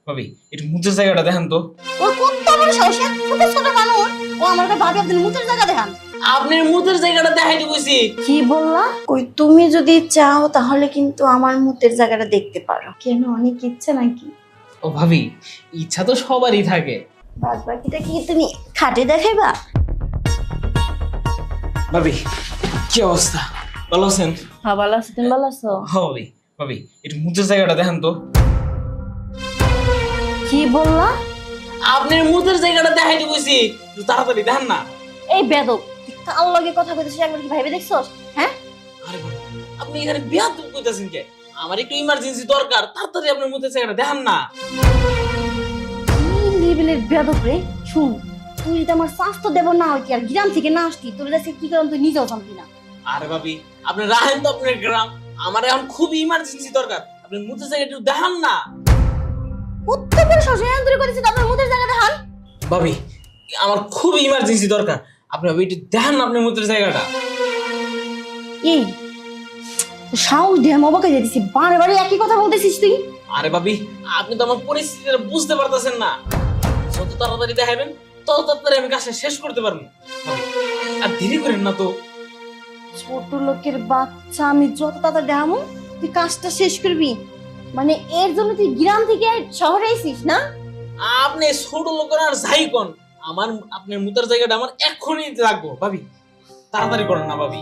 ভাবি একটু মুতের জায়গাটা দেখেন তো। ওর কত বড় সাহস, ছোট ছোট মানুষ ও আমার কাছে ভাবি আপনি মুতের জায়গা দেখান। আপনার মুতের জায়গাটা দেখাইতে কইছি। কি বললা? কই তুমি যদি চাও তাহলে কিন্তু আমার মুতের জায়গাটা দেখতে পারো। কেন, অনেক ইচ্ছে নাকি? ও ভাবি, ইচ্ছা তো সবারই থাকে। বাদ বাকিটা কি তুমি খাটে দেখাইবা? ভাবি কি অবস্থা, ভালো আছেন? হ্যাঁ ভালো আছো, তুমি ভালো আছো? হ্যাঁ ভাবি, ভাবি একটু মুতের জায়গাটা দেখেন তো। কি বললা? আপনার মুতের জায়গাটা দেখাইতে কইছি, একটু তাড়াতাড়ি দেখেন না। এই বেদব, কাল লগে কথা কইতেছিস, একবার কি ভাইবে দেখছস? হ্যাঁ আরে ভাই, আপনি এখানে বেয়াদব কইতাছেন কে? আমার একটু ইমার্জেন্সি দরকার, তাড়াতাড়ি আপনার মুতের জায়গাটা দেখেন না। কি লেভেলের বেদব রে! শুন, তুই যদি আমার স্বাস্থ্য দেব না হইতি আর গ্রাম থেকে না আসতি, তোর কাছে কি করতাম তুই নিজেও জানতি না। আরে ভাবি, আপনি রাখেন তো আপনার গ্রাম, আমার এখন খুব ইমার্জেন্সি দরকার, আপনি মুতের জায়গাটা একটু দেখান না। উত্তর সশয়ন তুই কইতেছিস আপনার মুতের জায়গা দেখান। ভাবি আমার খুব ইমার্জেন্সি দরকার, আপনি ভাবি একটু দেখান না আপনার মুতের জায়গাটা। এই সাউন্ড দিয়ে মোবাকে দিতেছি, বারে বারে একই কথা বলতেছিস তুই। আরে ভাবি, আপনি তো আমার পরিস্থিতিটা বুঝতে পারতেছেন না। যত তাড়াতাড়ি দেখাবেন তত তাড়াতাড়ি আমি কাজটা শেষ করতে পারবো। ভাবি আর দেরি করেন না তো। ছোট লোকের বাচ্চা, আমি যত তাড়াতাড়ি দেখামো তুই কাজটা শেষ করবি? মানে এর জন্য তুই গ্রাম থেকে শহরে আইছিস না? আপনি ছোট লোকের আর যাই কোন, আমার আপনার মুতের জায়গাটা আমার এক্ষুনি লাগবো। ভাবি তাড়াতাড়ি করেন না ভাবি।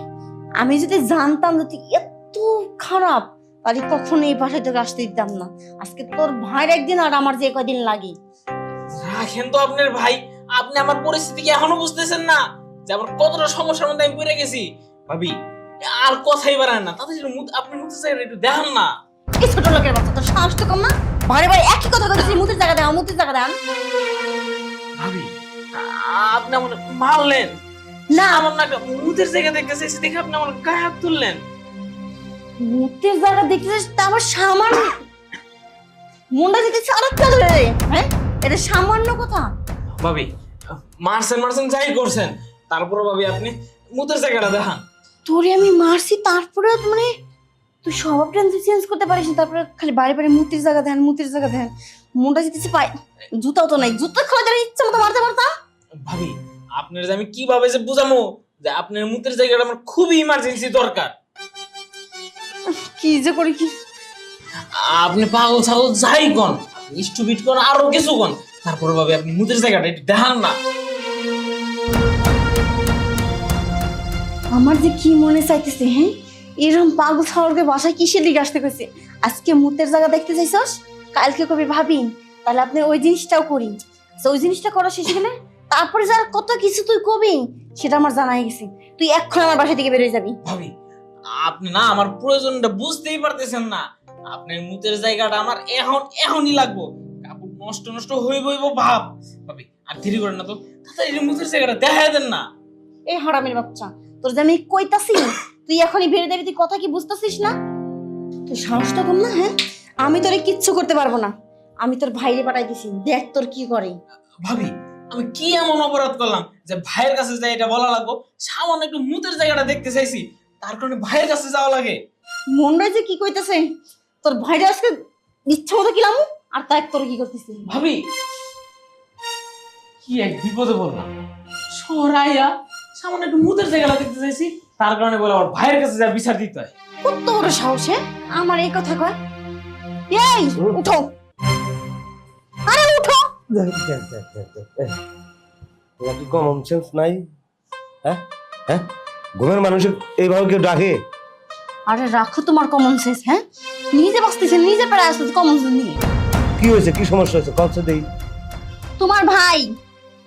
আমি যদি জানতাম যে তুই এত খারাপ, তাহলে কখনো এই বাসায় তোকে আসতে দিতাম না। আজকে তোর ভাইয়ের একদিন আর আমার যে কয়দিন লাগে। রাখেন তো আপনার ভাই, আপনি আমার পরিস্থিতি কি এখনো বুঝতেছেন না যে আমার কতটা সমস্যার মধ্যে আমি পড়ে গেছি। ভাবি আর কথাই বাড়ান না, তাতে আপনি মুতের জায়গাটা একটু দেখান না। এই ছোট লোকের বাচ্চা, তোর সাহস তো কম না? বারে বারে একই কথা বলছিস, মুতের জায়গা দেন, মুতের জায়গা দেন। ভাবি আপনি আমার মারলেন না, আমার না মুতের জায়গা দেখতে চাইছি দেখে আপনি আমার গায়ে হাত তুললেন। মুতের জায়গা দেখতেছিস তা আমার সামান্য মুন্ডা দিতেছে আর একটা ধরে রে। হ্যাঁ, এটা সামান্য কথা? ভাবি মারছেন মারছেন যাই করছেন, তারপরে ভাবি আপনি মুতের জায়গাটা দেখান। তোরে আমি মারছি তারপরে মানে তুই স্বভাবটা চেঞ্জ করতে পারিস না, তারপরে খালি বাড়ি বাড়ি মুতির জায়গা দেন, মুতির জায়গা দেন। মুন্ডা দিতেছে পাই, জুতাও তো নাই, জুতা খাওয়া যাবে ইচ্ছা মতো মারতে পারতাম। ভাবি আপনার যে আমি কিভাবে যে বুঝামো যে আপনার মুতের জায়গাটা আমার খুবই ইমার্জেন্সি দরকার। কি যে করি কি? আপনি পাগল ছাগল যাই কোন, স্টুপিড কোন, আরো কিছু কোন, তারপরে ভাবি আপনি মুতের জায়গাটা একটু দেখান না। আমার যে কি মনে চাইতেছে, হ্যাঁ এরকম পাগল ছাগলকে বাসায় কিসের দিকে আসতে কইছে? আজকে মুতের জায়গা দেখতে চাইছস, কালকে কবি ভাবি, তাহলে আপনি ওই জিনিসটাও করি। তো ওই জিনিসটা করা শেষে গেলে তারপরে যার কত কিছু তুই কবি সেটা আমার জানা হয়ে গেছে। তুই এখন আমার বাসা থেকে বেরোয় যাবি। ভাবি আপনি না আমার প্রয়োজনটা বুঝতেই পারতেছেন না, আপনার মুতের জায়গাটা আমার এখনই লাগবো। কাপড় নষ্ট নষ্ট হইব ভাব। ভাবি আর দেরি করেন না তো, তাড়াতাড়ি মুতের জায়গাটা দেখাই দেন না। এই হারামের বাচ্চা, তোর যে আমি কইতাছি তুই এখনই বেরিয়ে যাবি, তুই কথা কি বুঝতেছিস না? তুই সাহসটা কম না? হ্যাঁ, আমি তোরে কিচ্ছু করতে পারবো না, আমি তোর ভাইরে পাঠাই দিছি, দেখ তোর কি করে। ভাবি আমি কি এমন অপরাধ করলাম যে ভাইয়ের কাছে যাই এটা বলা লাগবো? সামান্য একটু মুতের জায়গাটা দেখতে চাইছি, তার কারণে ভাইয়ের কাছে যাওয়া লাগে? মনটা যে কি কইতাছে, তোর ভাইরে আজকে ইচ্ছা মতো কিলাম আর তাই তোর কি করতেছি। ভাবি কি এক বিপদে বললাম, সরাইয়া সামান্য একটু মুতের জায়গাটা দেখতে চাইছি, তার কারণে বলে আমার ভাইয়ের কাছে যা বিচার দিতে হয়। কত বড় সাহস আমার এই কথা কয়? এই উঠো, আরে উঠো। কি কমন সেন্স নাই? হ্যাঁ হ্যাঁ, ঘুমের মানুষের এইভাবে কেউ ডাকে? আরে রাখো তোমার কমন সেন্স। হ্যাঁ, নিজে বাঁচতেছে, নিজে পেরে আসতে কমন সেন্স নিয়ে। কি হয়েছে, কি সমস্যা হয়েছে কত দেই? তোমার ভাই,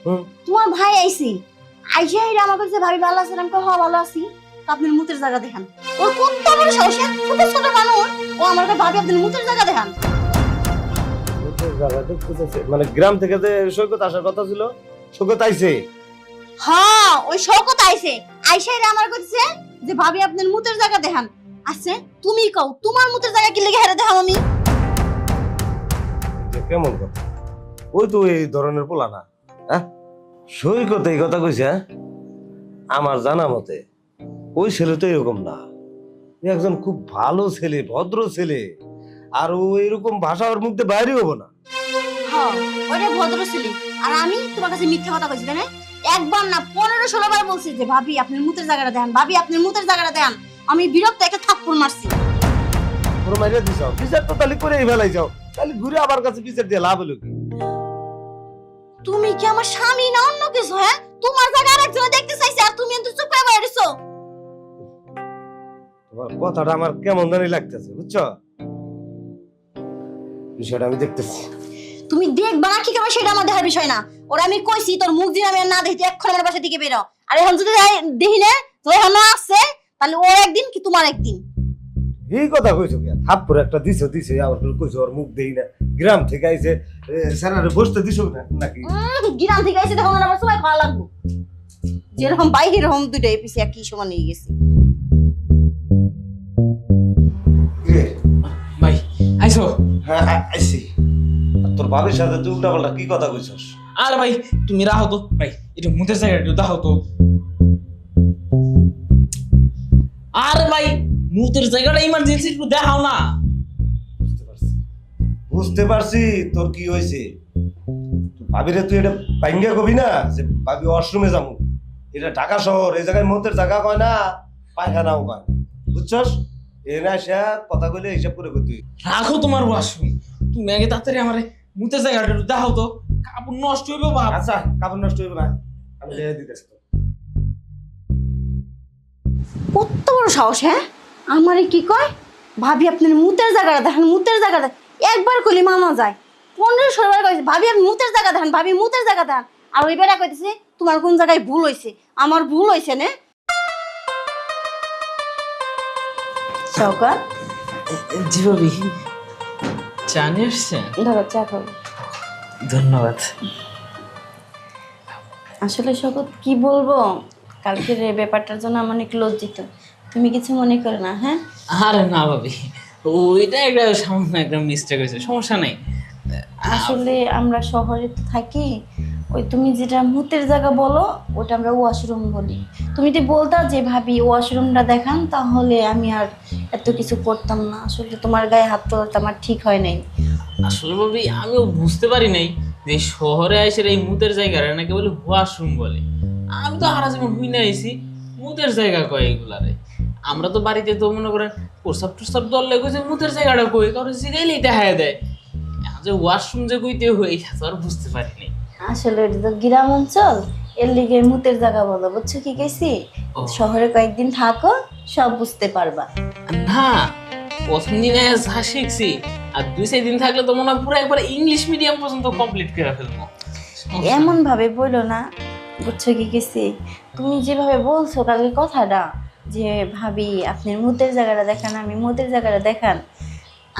হুম, তোমার ভাই আইছি, আইসা হিরা আমার কাছে ভাবি ভালো আছেন, আমি হ্যাঁ ভালো আছি। আপনার মুতের জায়গা দেখান। ওর কত বড় সাহস, ছোট ছোট মানুষ ও আমার কাছে ভাবি আপনার মুতের জায়গা দেখান। মুখের জায়গা দেখতেছে মানে গ্রাম থেকে যে সৈকত আসার কথা ছিল, সৈকত আইছে? হ্যাঁ, ওই শওকত আইছে, আইসা হিরা আমার কাছে যে ভাবি আপনার মুতের জায়গা দেখান। আছে তুমি কও তোমার মুতের জায়গা কি লেগে হেরে দেখাম আমি? এটা কেমন কথা? ওই তো এই ধরনের পোলা না। হ্যাঁ, সৈকত এই কথা কইছে? হ্যাঁ, আমার জানা মতে ওই ছেলে তো এরকম না, ও একজন খুব ভালো ছেলে, ভদ্র ছেলে, আর ও এরকম ভাষা ওর মুখ দিয়ে বাইরে হবো না। হ্যাঁ ওইটা ভদ্র ছিলি। আর আমি তোমার কাছে মিথ্যা কথা কইছি তাই না? একবার না 15-16 বার বলছি যে ভাবি আপনার মুতের জায়গাটা দেন, ভাবি আপনার মুতের জায়গাটা দেন। আমি বিরক্ত একটা থাপ্পড় মারছি। পুরো মাইরে দিছাও, বিচার তো তাহলে করে ফেলাই যাও, তাহলে ঘুরে আবার কাছে বিচার দিয়ে লাভ হলো কি? তুমি কি আমার স্বামী না অন্য কিছু? হ্যাঁ, তোমার জায়গা আরেকজন দেখতে চাইছে আর তুমি কিন্তু চুপ করে বসে রইছো। তোমার কথাটা আমার কেমন জানি লাগতেছে, বুঝছো? বিষয়টা আমি দেখতেছি। তুমি দেখবা না কি করবে সেটা আমার দেখার বিষয় না। ওরা আমি কইছি তোর মুখ দিয়ে আমি আর না দেখি এক্ষণ আমার বাসা থেকে বেরো। আর এখন যদি দেখি না তো এখন না আসছে তাহলে ওর একদিন কি তোমার একদিন। এই কথা কইছো কি? থাপ্পড় একটা দিছো আবার কইছো ওর মুখ দেই না, গ্রাম থেকে আইছে স্যারারে বসতে দিছো না নাকি? গিরাম থেকে আইছে তখন আমার সবাই খাওয়া লাগবো। যেরকম বাইরে এরকম দুইটা এপিসি একই সময় নিয়ে গেছি। ভাই আইসো। হ্যাঁ আইছি। আর তোর বাবার সাথে তুই উল্টাপাল্টা কি কথা কইছস? আর ভাই তুমি রাহো তো ভাই, এটা মুতের জায়গাটা একটু দাও তো। আর ভাই মুতের জায়গাটা ইমার্জেন্সি একটু দেখাও না। বুঝতে পারছি তোর কি হয়েছে। ভাবিরে তুই এটা পাইঙ্গা কবি না যে ভাবি ওয়াশরুমে যাবো। এটা ঢাকা শহর, এই জায়গায় মতের জায়গা কয় না, পায়খানাও কয় না, বুঝছস? এ না সে কথা কইলে হিসাব করে কই তুই। রাখো তোমার ওয়াশরুম, তুমি আগে তাড়াতাড়ি আমার মুতের জায়গাটা একটু দেখাও তো, কাপড় নষ্ট হইবে বাপ। আচ্ছা কাপড় নষ্ট হইবে না, আমি দিয়ে দিতেছি। কত বড় সাহস! হ্যাঁ, আমারে কি কয় ভাবি আপনার মুতের জায়গাটা দেখেন, মুতের জায়গাটা একবার কইলে মানা যায়। 15-16 বার কইছে ভাবি আপনি মুতের জায়গা দেখেন, ভাবি মুতের জায়গা দেখেন। আর ওই বেটা কইতেছে তোমার কোন জায়গায় ভুল হইছে। আমার ভুল হইছে না শওকত? জি ভাবি, চা নিয়ে আসছেন? ধরো চা খাবো। ধন্যবাদ। আসলে শওকত কি বলবো, কালকের এই ব্যাপারটার জন্য আমি অনেক লজ্জিত। তুমি কিছু মনে করো না। হ্যাঁ, আরে না ভাবি, ওইটা একটা সামান্য একটা মিস্টেক হয়েছে, সমস্যা নেই। আসলে আমরা শহরে তো থাকি। ওই তুমি যেটা মুতের জায়গা বলো ওটা আমরা ওয়াশরুম বলি। তুমি যদি বলতা যে ভাবি ওয়াশরুমটা দেখান তাহলে আমি আর এত কিছু করতাম না। আসলে তোমার গায়ে হাত তোলাটা আমার ঠিক হয় নাই। আসলে ভাবি আমিও বুঝতে পারি নাই যে শহরে এসে এই মুতের জায়গাটা নাকি বলে ওয়াশরুম বলে। আমি তো হারা যেমন হুই না আইছি মুতের জায়গা কয় এগুলারে। আমরা তো বাড়িতে তো মনে করেন প্রস্তাব টস্তাব দল লেগে যে মুতের জায়গাটা কই কারণ জিগাইলেই দেখা দেয়। এখন যে ওয়াশরুম যে কইতে হই এটা তো আর বুঝতে পারিনি। আসলে এটা তো গ্রাম অঞ্চল, এর লিগে মুতের জায়গা বলো। বুঝছো কি কইছি? ও। শহরে কয়েকদিন থাকো সব বুঝতে পারবা। না, প্রথম দিনে যা শিখছি আর 2-4 দিন থাকলে তো মনে হয় পুরো একবার ইংলিশ মিডিয়াম পর্যন্ত কমপ্লিট করে ফেলবো। এমন ভাবে বললো না। বুঝছো কি গেছি? তুমি যেভাবে বলছো কালকে কথাটা যে ভাবি আপনার মুতের জায়গাটা দেখান, আমি মুতের জায়গাটা দেখান,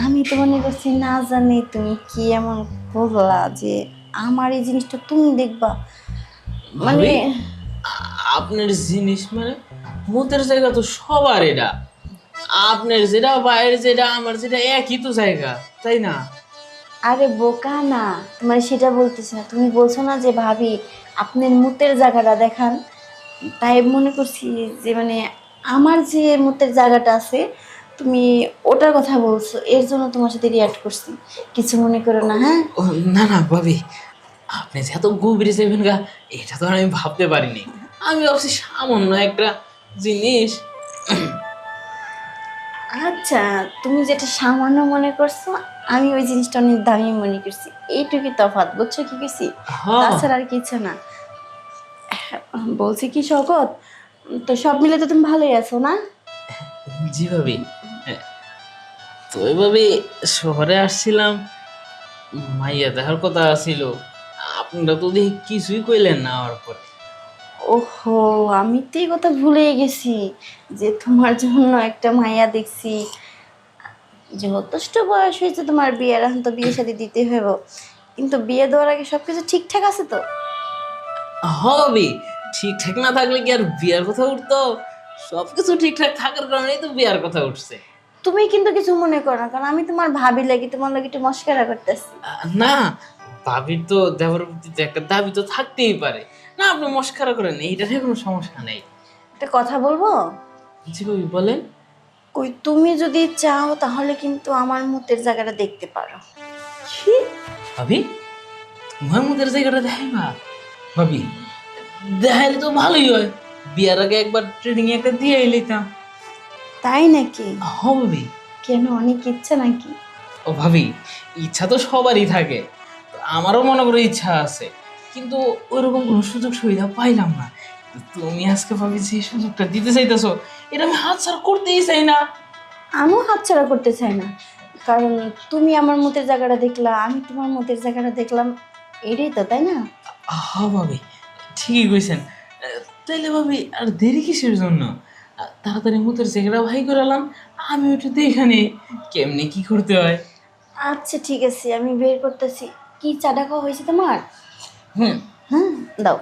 আমি তো মনে করছি না জানি তুমি কি এমন বললা যে আমার এই জিনিসটা তুমি দেখবা। মানে ভাবি, আপনার জিনিস মানে মুতের জায়গা তো সবার, এটা আপনার যেটা বাইরের যেটা আমার যেটা একই তো জায়গা, তাই না? আরে বোকা না, তোমার সেটা বলতেছি না। তুমি বলছো না যে ভাবি আপনার মুতের জায়গাটা দেখান, তাই মনে করছি যে মানে আমার যে মুতের জায়গাটা আছে তুমি ওটার কথা বলছো, এর জন্য তোমার সাথে রিয়াক্ট করছি। কিছু মনে করো না। হ্যাঁ, ও, না না ভাবি, আপনি যে এত গভীরে যাবেন গা এটা তো আর আমি ভাবতে পারিনি। আমি ভাবছি সামান্য একটা জিনিস। আচ্ছা তুমি যেটা সামান্য মনে করছো আমি ওই জিনিসটা অনেক দামি মনে করছি, এইটুকুই তফাৎ। বুঝছো কি কইছি? হ্যাঁ। তাছাড়া আর কিছু না। বলছি কি শওকত, তো সব মিলে তো তুমি ভালোই আছো না? জি ভাবি, তো এইভাবে শহরে আসছিলাম, মাইয়া দেখার কথা ছিল, আপনারা তো দেখি কিছুই কইলেন না আমার পরে। ওহো, আমি তো এই কথা ভুলেই গেছি যে তোমার জন্য একটা মাইয়া দেখছি। যে যথেষ্ট বয়স হয়েছে তোমার বিয়ের, এখন তো বিয়ে শাদী দিতে হইব, কিন্তু বিয়ে দেওয়ার আগে সবকিছু ঠিকঠাক আছে তো? হবে, ঠিকঠাক না থাকলে কি আর বিয়ার কথা উঠতো? সবকিছু ঠিকঠাক থাকার কারণেই তো বিয়ার কথা উঠছে। তুমি কিন্তু কিছু মনে করো না, কারণ আমি তোমার ভাবি লাগি, তোমার লাগি একটু মস্করা করতেছি। না, দাবির তো দেওয়ার প্রতি একটা দাবি তো থাকতেই পারে না, আপনি মস্কারা করেন, এইটা নিয়ে কোনো সমস্যা নেই। একটা কথা বলবো? জি ভাবি বলেন। কই তুমি যদি চাও তাহলে কিন্তু আমার মুতের জায়গাটা দেখতে পারো। কি ভাবি, মুহাম্মদের জায়গাটা দেখাইবা ভাবি? দেখাইলে তো ভালোই হয়, বিয়ার আগে একবার ট্রেনিং একটা দিয়ে এলিতাম। তাই নাকি? হ ভাবি। কেন, অনেক ইচ্ছা নাকি? ও ভাবি, ইচ্ছা তো সবারই থাকে, তো আমারও মনে করো ইচ্ছা আছে, কিন্তু ওইরকম কোনো সুযোগ সুবিধা পাইলাম না। তো তুমি আজকে ভাবি যে সুযোগটা দিতে চাইতেছো, এটা আমি হাতছাড়া করতেই চাই না। আমিও হাতছাড়া করতে চাই না, কারণ তুমি আমার মতের জায়গাটা দেখলা, আমি তোমার মতের জায়গাটা দেখলাম, এটাই তো, তাই না? হা ভাবি, ঠিকই কইছেন। তাইলে ভাবি আর দেরি কিসের জন্য? তাড়াতাড়ি মুতের জায়গাটা ভাই করালাম, আমি একটু দেখে নিই কেমনি কি করতে হয়। আচ্ছা ঠিক আছে, আমি বের করতেছি। কি চাটা খাওয়া হয়েছে তোমার? হুম। হুম, দাও।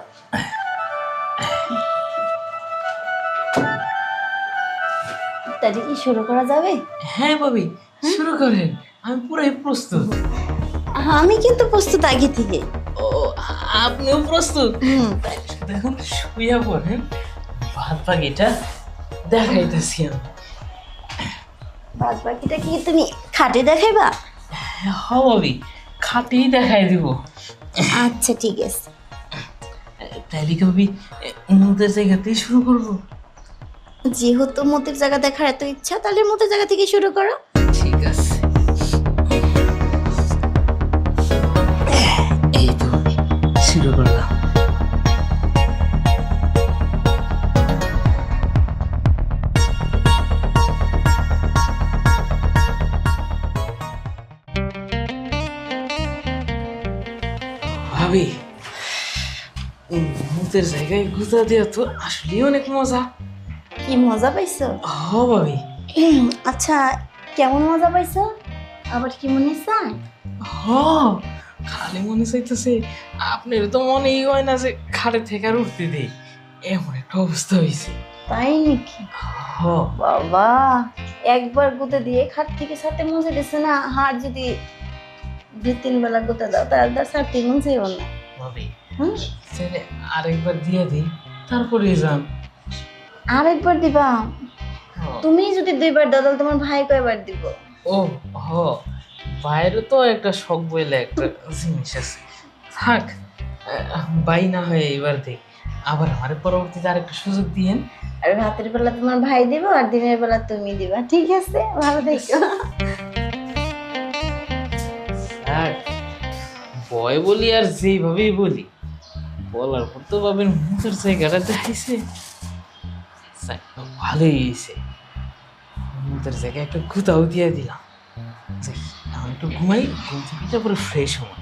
তাহলে কি শুরু করা যাবে? হ্যাঁ ভাবি, শুরু করেন, আমি পুরাই প্রস্তুত। আমি কিন্তু প্রস্তুত আগে থেকে। ও, আপনিও প্রস্তুত? হুম। দেখুন, শুইয়া পড়েন, ভাত বাকিটা দেখাইতেছি আমি। বাদ বাকিটা কি তুমি খাটে দেখাইবা? হ্যাঁ ভাবি, খাটেই দেখাই দিব। আচ্ছা ঠিক আছে। তাইলে কি ভাবি মুতের জায়গাতেই শুরু করবো? যেহেতু মতের জায়গা দেখার এত ইচ্ছা, তাহলে মতের জায়গা থেকে শুরু করো। ঠিক আছে, এই তো ভাবি, শুরু করলাম। ভাবি, মুতের জায়গায় গুঁতা দেওয়া তো আসলেই অনেক মজা। কি মজা পাইছো? হ ভাবি। আচ্ছা, কেমন মজা পাইছো? আবার কি মনে চায়? হ, খালি মনে চাইতেছে আপনার তো মনেই হয় না যে খাটে থেকে আর উঠতে দেই, এমন একটা অবস্থা হয়েছে। তাই নাকি? হ। বাবা, একবার গুঁতে দিয়ে খাট থেকে ছাড়তে মন চাইতেছে না, হাড় যদি 2-3 বেলা গুঁতে দাও তাহলে তার ছাড়তে মন চাইব না। ভাবি, হুম? তাহলে আরেকবার দিয়ে দিই, তারপরে যান। আর একবার দিবা? তুমি যদি 2বার দাও তাহলে তোমার ভাই কয়বার দিব? ও, হ, বাইরে তো একটা শখ বইলে একটা জিনিস আছে, থাক, বাই না হয় এবার দেখ, আবার আমার পরবর্তীতে আরেকটা সুযোগ দিয়েন। আর রাতের বেলা তোমার ভাই দিব আর দিনের বেলা তুমি দিবা, ঠিক আছে? ভালো থেকো। থাক, বয় বলি আর যেইভাবেই বলি, বলার পর তো পাবেন মুখের জায়গাটা দেখাইছে, যাক, ভালোই হয়েছে। মুখের জায়গায় একটা গুতাও দিয়ে দিলাম। যাক, এখন একটু ঘুমাই, ঘুম থেকে পরে ফ্রেশ হবো।